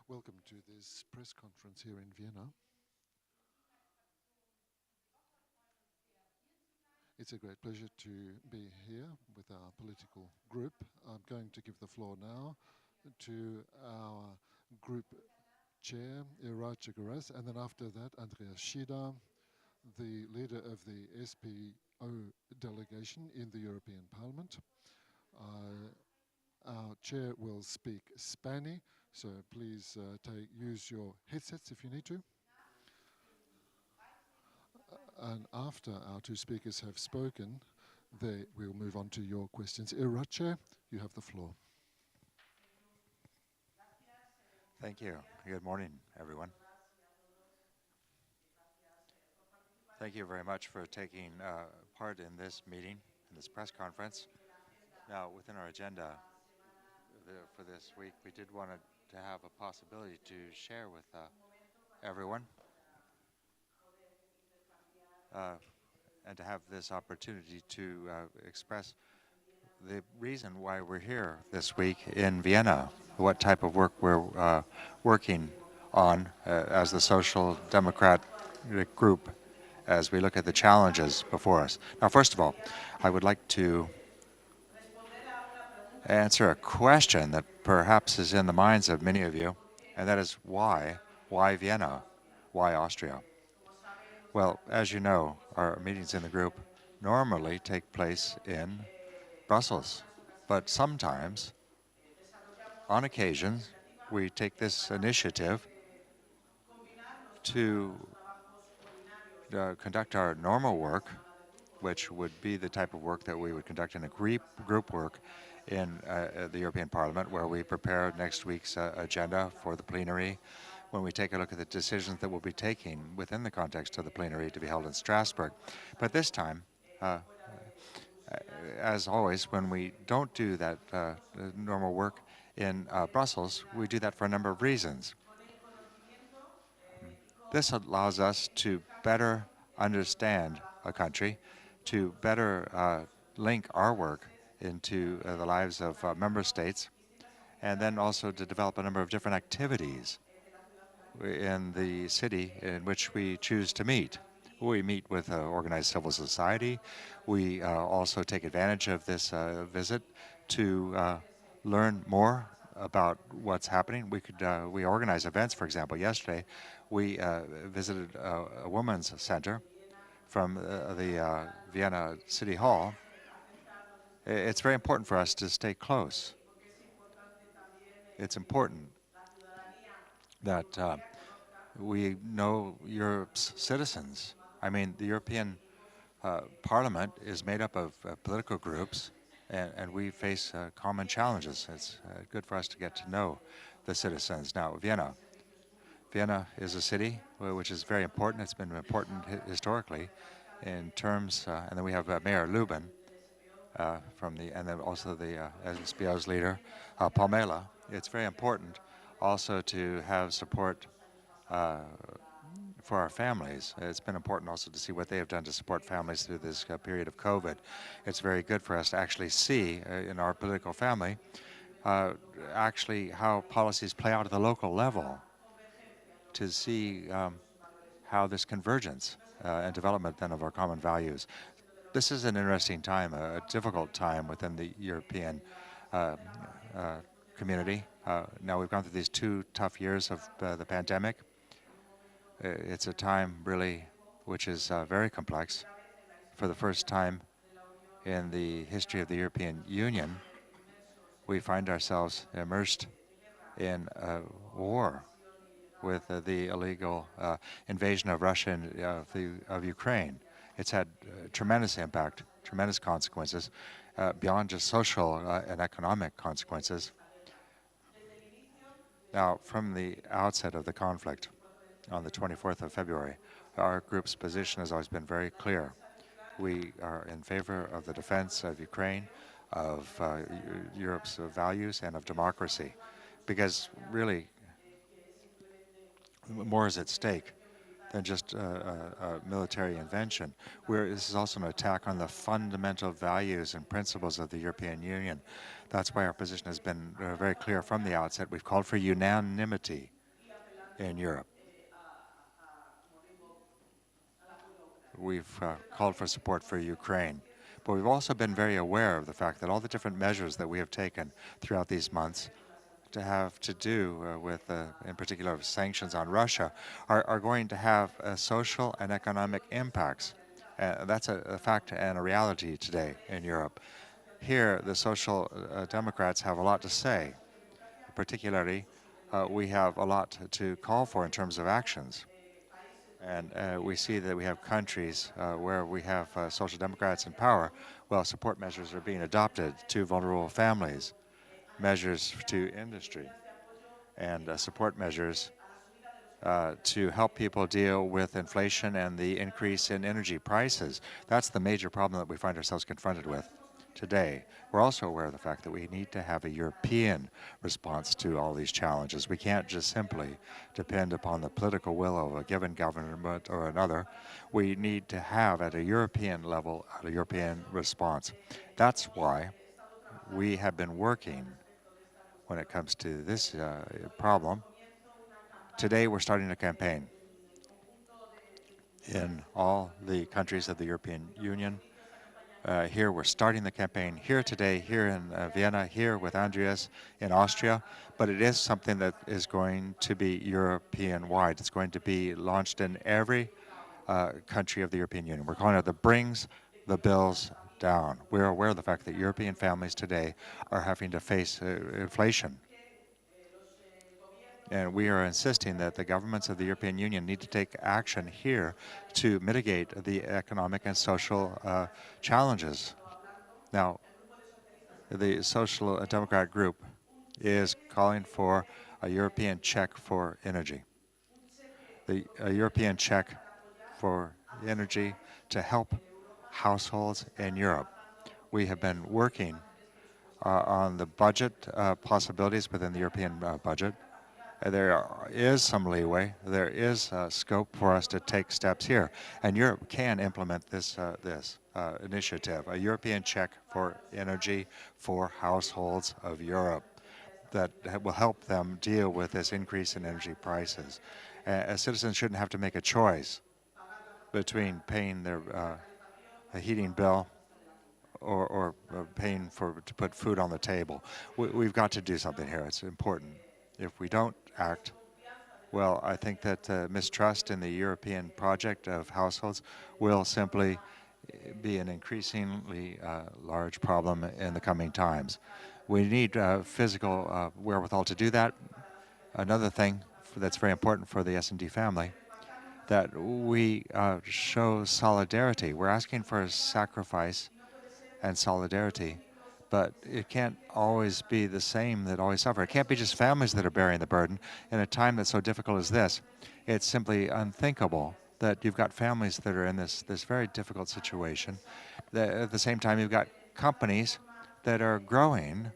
Welcome to this press conference here in Vienna. It's a great pleasure to be here with our political group. I'm going to give the floor now to our group chair, Irache Garas, and then after that, Andreas Schieder, the leader of the SPO delegation in the European Parliament. Our chair will speak Spanish, so please use your headsets if you need to. And after our two speakers have spoken, we'll move on to your questions. Irache, you have the floor. Thank you. Good morning, everyone. Thank you very much for taking part in this meeting, in this press conference. Now, within our agenda for this week, we did want to have a possibility to share with everyone and to have this opportunity to express the reason why we're here this week in Vienna, what type of work we're working on as the Social Democrat group as we look at the challenges before us. Now, first of all, I would like to answer a question that perhaps is in the minds of many of you, and that is why? Why Vienna? Why Austria? Well, as you know, our meetings in the group normally take place in Brussels, but sometimes, on occasion, we take this initiative to conduct our normal work, which would be the type of work that we would conduct in a group work in the European Parliament, where we prepare next week's agenda for the plenary, when we take a look at the decisions that we'll be taking within the context of the plenary to be held in Strasbourg. But this time, as always, when we don't do that normal work in Brussels, we do that for a number of reasons. This allows us to better understand a country, to better link our work into the lives of member states, and then also to develop a number of different activities in the city in which we choose to meet. We meet with organized civil society. We also take advantage of this visit to learn more about what's happening. We organize events. For example, yesterday we visited a women's center from the Vienna City Hall. It's very important for us to stay close. It's important that we know Europe's citizens. I mean, the European Parliament is made up of political groups, and we face common challenges. It's good for us to get to know the citizens. Now, Vienna. Vienna is a city which is very important. It's been important historically in terms, and then we have Mayor Lubin and then also the SPO's leader, Palmela. It's very important also to have support for our families. It's been important also to see what they have done to support families through this period of COVID. It's very good for us to actually see in our political family actually how policies play out at the local level, to see how this convergence and development then of our common values. This is an interesting time, a difficult time within the European community. Now we've gone through these 2 tough years of the pandemic. It's a time really which is very complex. For the first time in the history of the European Union, we find ourselves immersed in a war with the illegal invasion of Russia and of Ukraine. It's had tremendous impact, tremendous consequences, beyond just social and economic consequences. Now, from the outset of the conflict on the 24th of February, our group's position has always been very clear. We are in favor of the defense of Ukraine, of Europe's values, and of democracy, because really more is at stake than just a military invention. This is also an attack on the fundamental values and principles of the European Union. That's why our position has been very clear from the outset. We've called for unanimity. in Europe. We've called for support for Ukraine, but we've also been very aware of the fact that all the different measures that we have taken throughout these months to have to do with, in particular, sanctions on Russia, are going to have social and economic impacts. That's a fact and a reality today in Europe. Here, the Social Democrats have a lot to say. Particularly, we have a lot to call for in terms of actions. And we see that we have countries where we have social democrats in power. Well, support measures are being adopted to vulnerable families, measures to industry, and support measures to help people deal with inflation and the increase in energy prices. That's the major problem that we find ourselves confronted with today. We're also aware of the fact that we need to have a European response to all these challenges. We can't just simply depend upon the political will of a given government or another. We need to have, at a European level, a European response. That's why we have been working when it comes to this problem. Today, we're starting a campaign in all the countries of the European Union. Here, we're starting the campaign here today, here in Vienna, here with Andreas in Austria, but it is something that is going to be European-wide. It's going to be launched in every country of the European Union. We're calling it the Brings the Bills Down. We're aware of the fact that European families today are having to face inflation. And we are insisting that the governments of the European Union need to take action here to mitigate the economic and social challenges. Now, the Social Democrat group is calling for a European check for energy. A European check for energy to help households in Europe. We have been working on the budget possibilities within the European budget. There is some leeway. There is scope for us to take steps here, and Europe can implement this initiative, a European check for energy for households of Europe that will help them deal with this increase in energy prices. Citizens shouldn't have to make a choice between paying their a heating bill or paying to put food on the table. We've got to do something here. It's important. If we don't act, well, I think that mistrust in the European project of households will simply be an increasingly large problem in the coming times. We need physical wherewithal to do that. Another thing that's very important for the S&D family, that we show solidarity. We're asking for a sacrifice and solidarity, but it can't always be the same that always suffer. It can't be just families that are bearing the burden in a time that's so difficult as this. It's simply unthinkable that you've got families that are in this very difficult situation. At the same time, you've got companies that are growing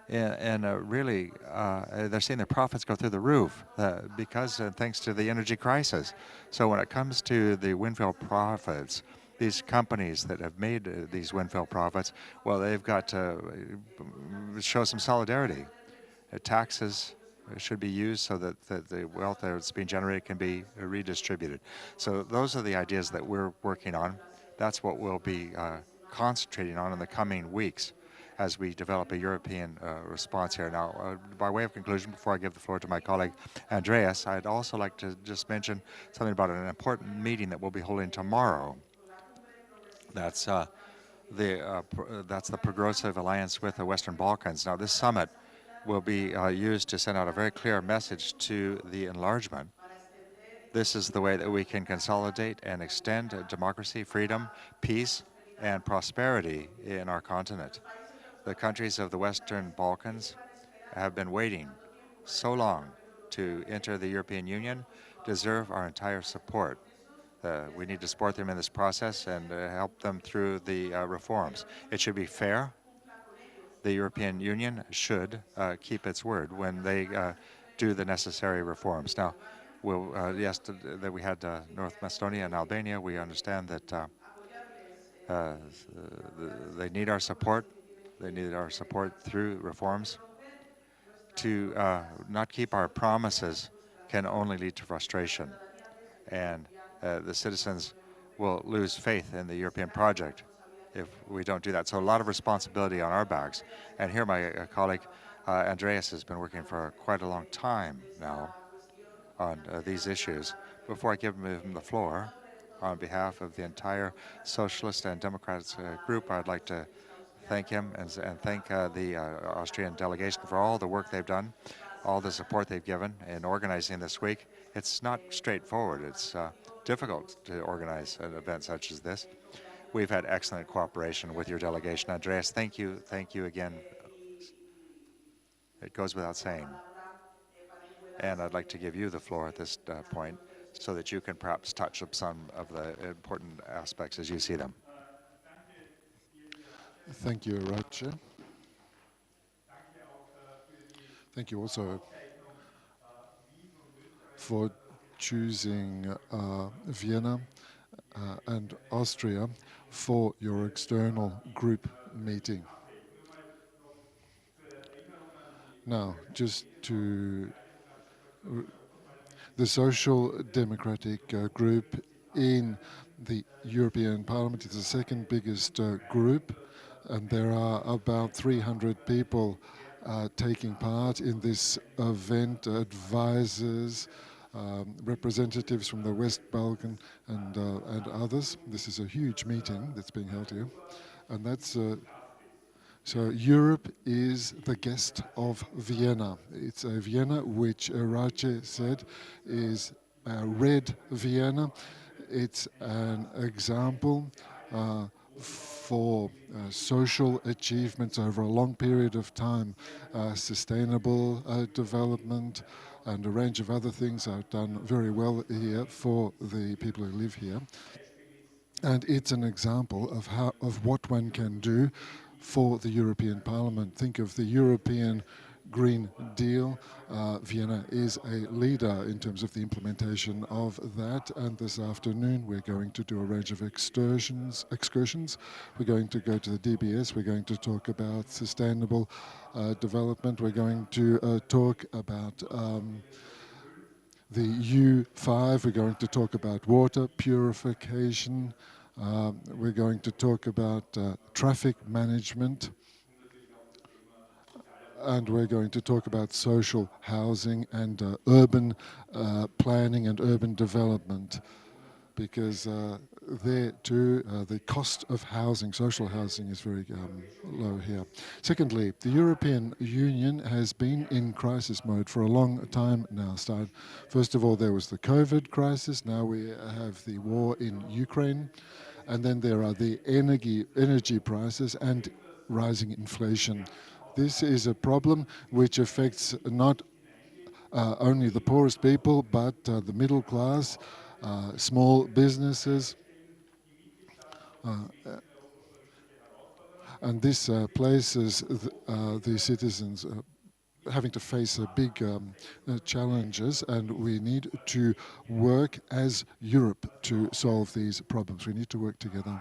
in a really, they're seeing their profits go through the roof because thanks to the energy crisis. So when it comes to the windfall profits, these companies that have made these windfall profits, well, they've got to show some solidarity. Taxes should be used so that the wealth that's being generated can be redistributed. So those are the ideas that we're working on. That's what we'll be concentrating on in the coming weeks as we develop a European response here. Now, by way of conclusion, before I give the floor to my colleague Andreas, I'd also like to just mention something about an important meeting that we'll be holding tomorrow. That's the Progressive Alliance with the Western Balkans. Now, this summit will be used to send out a very clear message to the enlargement. This is the way that we can consolidate and extend democracy, freedom, peace, and prosperity in our continent. The countries of the Western Balkans have been waiting so long to enter the European Union, deserve our entire support. We need to support them in this process and help them through the reforms. It should be fair. The European Union should keep its word when they do the necessary reforms. Now, yes, that we had North Macedonia and Albania. We understand that they need our support. They need our support through reforms to not keep our promises can only lead to frustration. And the citizens will lose faith in the European project if we don't do that. So a lot of responsibility on our backs. And here my colleague Andreas has been working for quite a long time now on these issues. Before I give him the floor, on behalf of the entire Socialist and Democrats group, I'd like to thank him and thank the Austrian delegation for all the work they've done, all the support they've given in organizing this week. It's not straightforward. It's difficult to organize an event such as this. We've had excellent cooperation with your delegation. Andreas, thank you. Thank you again. It goes without saying. And I'd like to give you the floor at this point so that you can perhaps touch up some of the important aspects as you see them. Thank you, Raja. Thank you also for choosing Vienna and Austria for your external group meeting. Now, just to the Social Democratic group in the European Parliament is the second biggest group, and there are about 300 people taking part in this event, advisors, representatives from the West Balkan and others. This is a huge meeting that's being held here, and that's so Europe is the guest of Vienna. It's a Vienna which Rache said is a red Vienna. It's an example for social achievements over a long period of time, sustainable development, and a range of other things are done very well here for the people who live here. And it's an example of what one can do for the European Parliament. Think of the European Green Deal. Vienna is a leader in terms of the implementation of that. And this afternoon, we're going to do a range of excursions. We're going to go to the DBS. We're going to talk about sustainable development. We're going to talk about the U5. We're going to talk about water purification. We're going to talk about traffic management, and we're going to talk about social housing and urban planning and urban development, because there too the cost of housing, social housing, is very low here. Secondly, the European Union has been in crisis mode for a long time now. First of all, there was the COVID crisis. Now we have the war in Ukraine. And then there are the energy prices and rising inflation. This is a problem which affects not only the poorest people, but the middle class, small businesses. And this places the citizens having to face big challenges, and we need to work as Europe to solve these problems. We need to work together.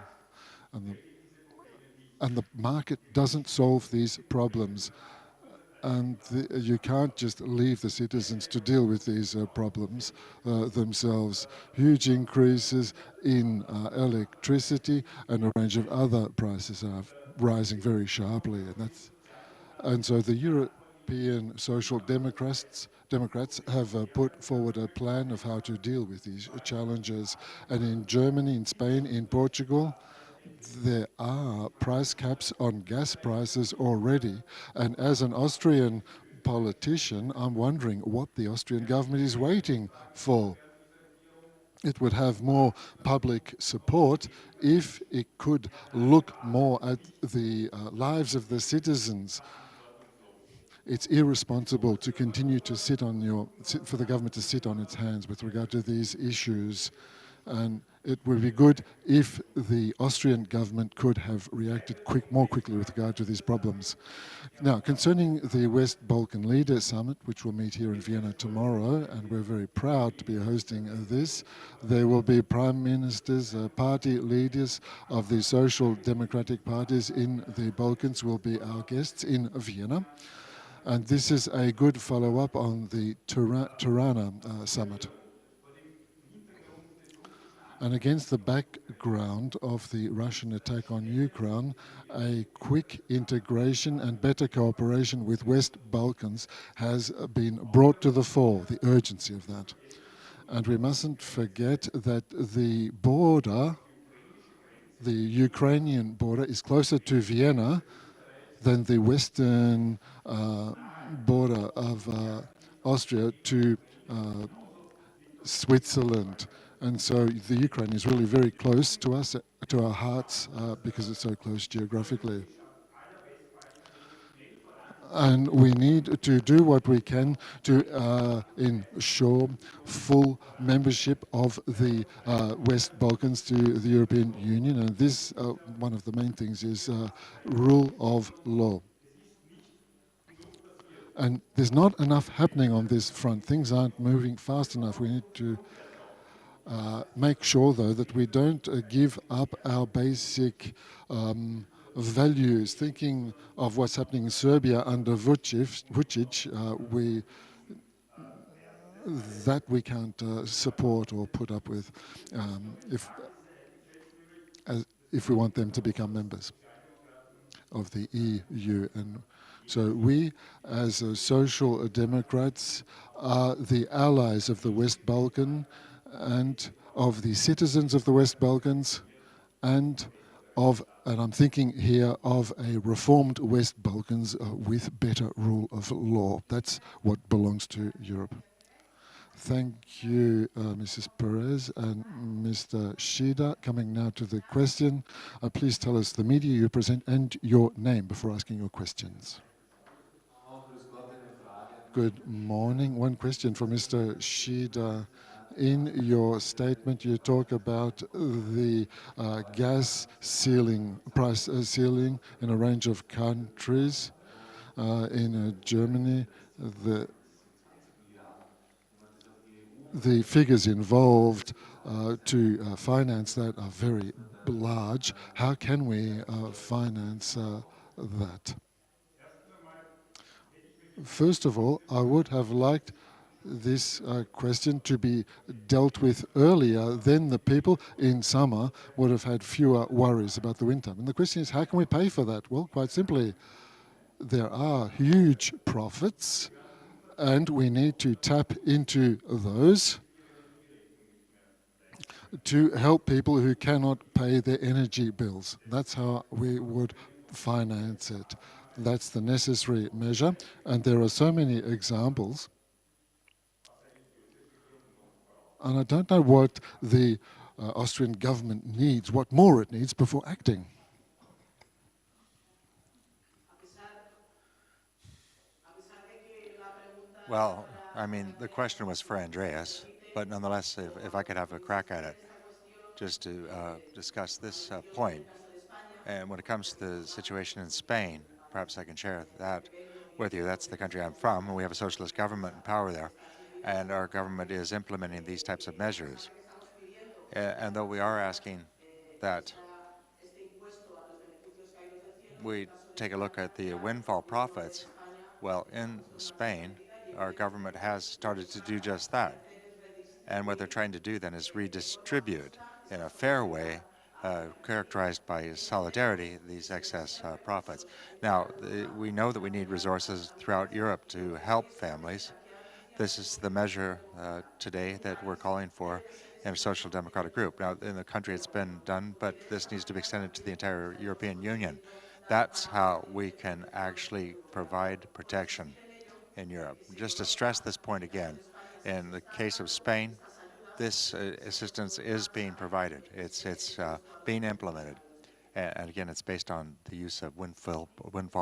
And the market doesn't solve these problems. And you can't just leave the citizens to deal with these problems themselves. Huge increases in electricity and a range of other prices are rising very sharply. And so the European Social Democrats have put forward a plan of how to deal with these challenges. And in Germany, in Spain, in Portugal, there are price caps on gas prices already. And as an Austrian politician, I'm wondering what the Austrian government is waiting for. It would have more public support if it could look more at the lives of the citizens. It's irresponsible to continue to for the government to sit on its hands with regard to these issues. And it would be good if the Austrian government could have reacted more quickly with regard to these problems. Now, concerning the West Balkan Leaders Summit, which will meet here in Vienna tomorrow, and we're very proud to be hosting this, there will be prime ministers, party leaders of the social democratic parties in the Balkans will be our guests in Vienna. And this is a good follow-up on the Tirana summit. And against the background of the Russian attack on Ukraine, a quick integration and better cooperation with West Balkans has been brought to the fore, the urgency of that. And we mustn't forget that the border, the Ukrainian border, is closer to Vienna than the western border of Austria to Switzerland. And so the Ukraine is really very close to us, to our hearts, because it's so close geographically. And we need to do what we can to ensure full membership of the West Balkans to the European Union. And this, one of the main things, is rule of law. And there's not enough happening on this front. Things aren't moving fast enough. We need to make sure, though, that we don't give up our basic values. Thinking of what's happening in Serbia under Vucic, that we can't support or put up with if we want them to become members of the EU. And so we, as social democrats, are the allies of the West Balkan and of the citizens of the West Balkans and I'm thinking here of a reformed West Balkans with better rule of law. That's what belongs to Europe. Thank you, Mrs. Perez and Mr. Shida. Coming now to the question. Please tell us the media you present and your name before asking your questions. Good morning. One question for Mr. Shida. In your statement, you talk about the gas ceiling, price ceiling in a range of countries. In Germany, the figures involved to finance that are very large. How can we finance that? First of all, I would have liked this question to be dealt with earlier. Then the people in summer would have had fewer worries about the winter. And the question is, how can we pay for that? Well, quite simply, there are huge profits and we need to tap into those to help people who cannot pay their energy bills. That's how we would finance it. That's the necessary measure. And there are so many examples. And I don't know what the Austrian government needs, what more it needs before acting. Well, I mean, the question was for Andreas, but nonetheless, if I could have a crack at it, just to discuss this point. And when it comes to the situation in Spain, perhaps I can share that with you. That's the country I'm from, and we have a socialist government in power there. And our government is implementing these types of measures. And though we are asking that we take a look at the windfall profits, well, in Spain, our government has started to do just that. And what they're trying to do then is redistribute in a fair way, characterized by solidarity, these excess profits. Now, we know that we need resources throughout Europe to help families. This is the measure today that we're calling for in a social democratic group. Now, in the country it's been done, but this needs to be extended to the entire European Union. That's how we can actually provide protection in Europe. Just to stress this point again, in the case of Spain, this assistance is being provided. It's being implemented. And again, it's based on the use of windfall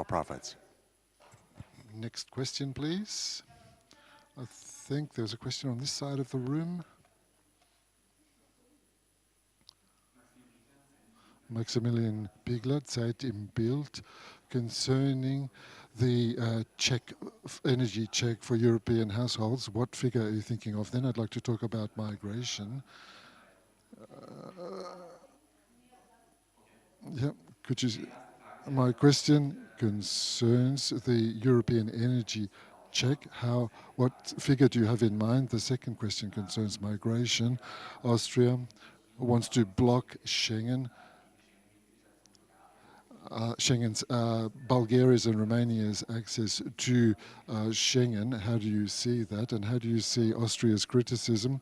profits. Next question, please. I think there's a question on this side of the room. Maximilian Bigler, Zeit im Bild, concerning the energy check for European households. What figure are you thinking of? Then I'd like to talk about migration. Yeah, could you? My question concerns the European energy check. What figure do you have in mind? The second question concerns migration. Austria wants to block Schengen's Bulgaria's and Romania's access to Schengen. How do you see that, and how do you see Austria's criticism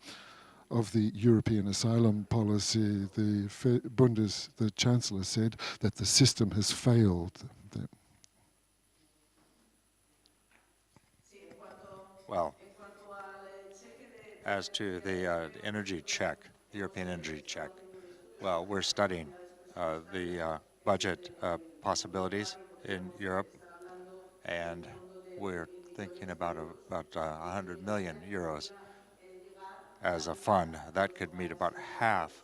of the European asylum policy? The Chancellor said that the system has failed. Well, as to the energy check, the European energy check, well, we're studying the budget possibilities in Europe, and we're thinking about 100 million euros as a fund. That could meet about half,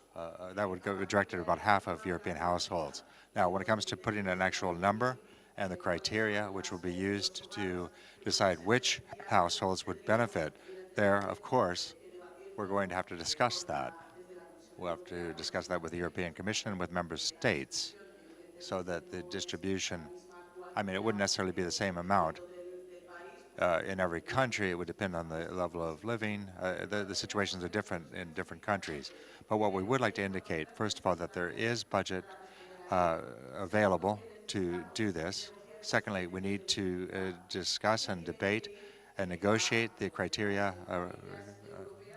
that would go directed at about half of European households. Now, when it comes to putting an actual number and the criteria which will be used to decide which households would benefit, there, of course, we're going to have to discuss that. We'll have to discuss that with the European Commission and with member states so that the distribution, I mean, it wouldn't necessarily be the same amount in every country. It would depend on the level of living. The situations are different in different countries. But what we would like to indicate, first of all, that there is budget available to do this. Secondly, we need to discuss and debate and negotiate the criteria,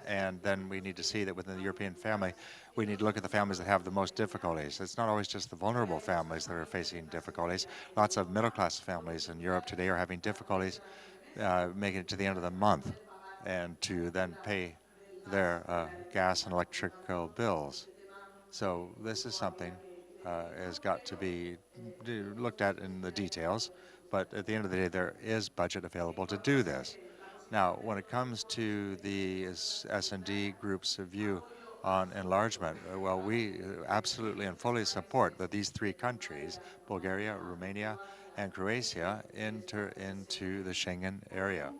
and then we need to see that within the European family, we need to look at the families that have the most difficulties. It's not always just the vulnerable families that are facing difficulties. Lots of middle-class families in Europe today are having difficulties making it to the end of the month and to then pay their gas and electrical bills. So this is something has got to be looked at in the details, but at the end of the day, there is budget available to do this. Now, when it comes to the S&D group's view on enlargement, well, we absolutely and fully support that these three countries, Bulgaria, Romania, and Croatia, enter into the Schengen area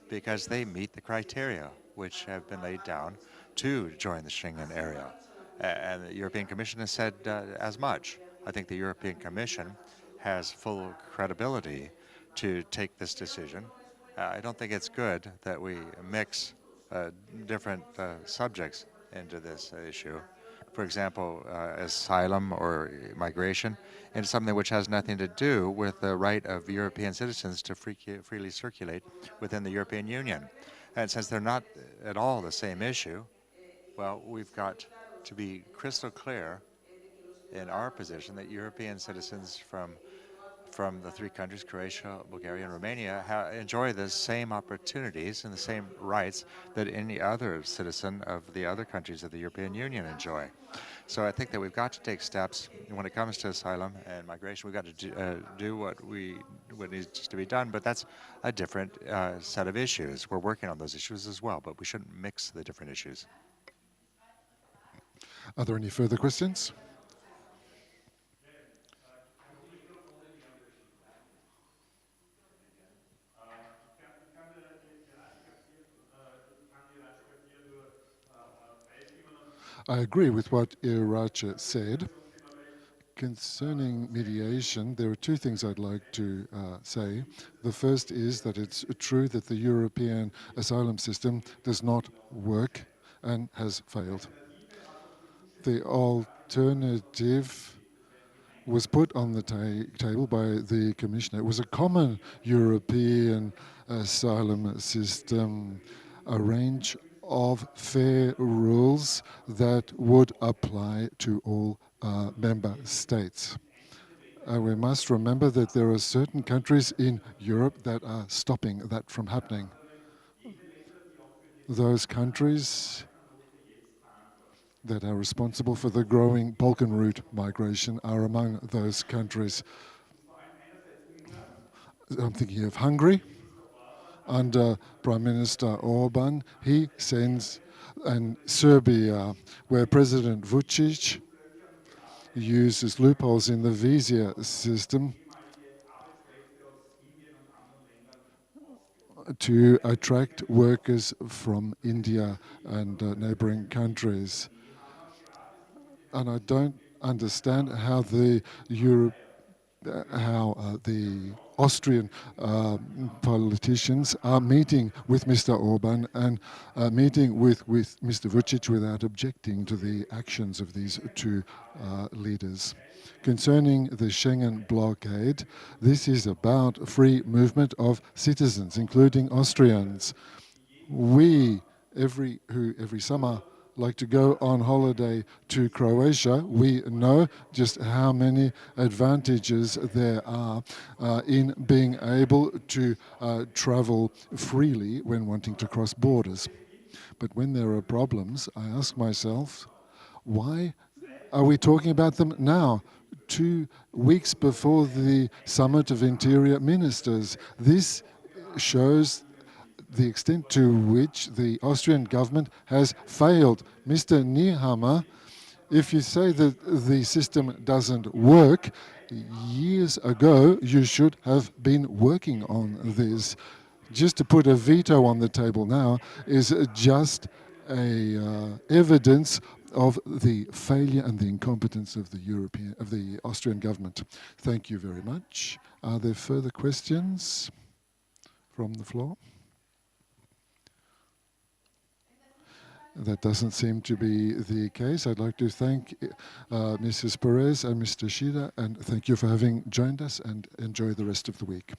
because they meet the criteria which have been laid down to join the Schengen area. And the European Commission has said as much. I think the European Commission has full credibility to take this decision. I don't think it's good that we mix different subjects into this issue. For example, asylum or migration, into something which has nothing to do with the right of European citizens to freely circulate within the European Union. And since they're not at all the same issue, well, we've got to be crystal clear in our position that European citizens from the three countries, Croatia, Bulgaria, and Romania, enjoy the same opportunities and the same rights that any other citizen of the other countries of the European Union enjoy. So I think that we've got to take steps when it comes to asylum and migration. We've got to do what needs to be done, but that's a different set of issues. We're working on those issues as well, but we shouldn't mix the different issues. Are there any further questions? I agree with what Iracha said. Concerning mediation, there are two things I'd like to say. The first is that it's true that the European asylum system does not work and has failed. The alternative was put on the table by the Commissioner. It was a common European asylum system, a range of fair rules that would apply to all member states. We must remember that there are certain countries in Europe that are stopping that from happening. Those countries that are responsible for the growing Balkan route migration are among those countries. I'm thinking of Hungary. Under Prime Minister Orban, he sends, and Serbia, where President Vucic uses loopholes in the visa system to attract workers from India and neighboring countries. And I don't understand how the how the Austrian politicians are meeting with Mr. Orban and meeting with Mr. Vucic without objecting to the actions of these two leaders. Concerning the Schengen blockade, this is about free movement of citizens, including Austrians. We, every summer, like to go on holiday to Croatia. We know just how many advantages there are in being able to travel freely when wanting to cross borders. But when there are problems, I ask myself, why are we talking about them now? 2 weeks before the Summit of Interior Ministers. This shows the extent to which the Austrian government has failed. Mr. Niehammer, if you say that the system doesn't work, years ago you should have been working on this. Just to put a veto on the table now is just a evidence of the failure and the incompetence of the Austrian government. Thank you very much. Are there further questions from the floor? That doesn't seem to be the case. I'd like to thank Mrs. Perez and Mr. Shida, and thank you for having joined us, and enjoy the rest of the week.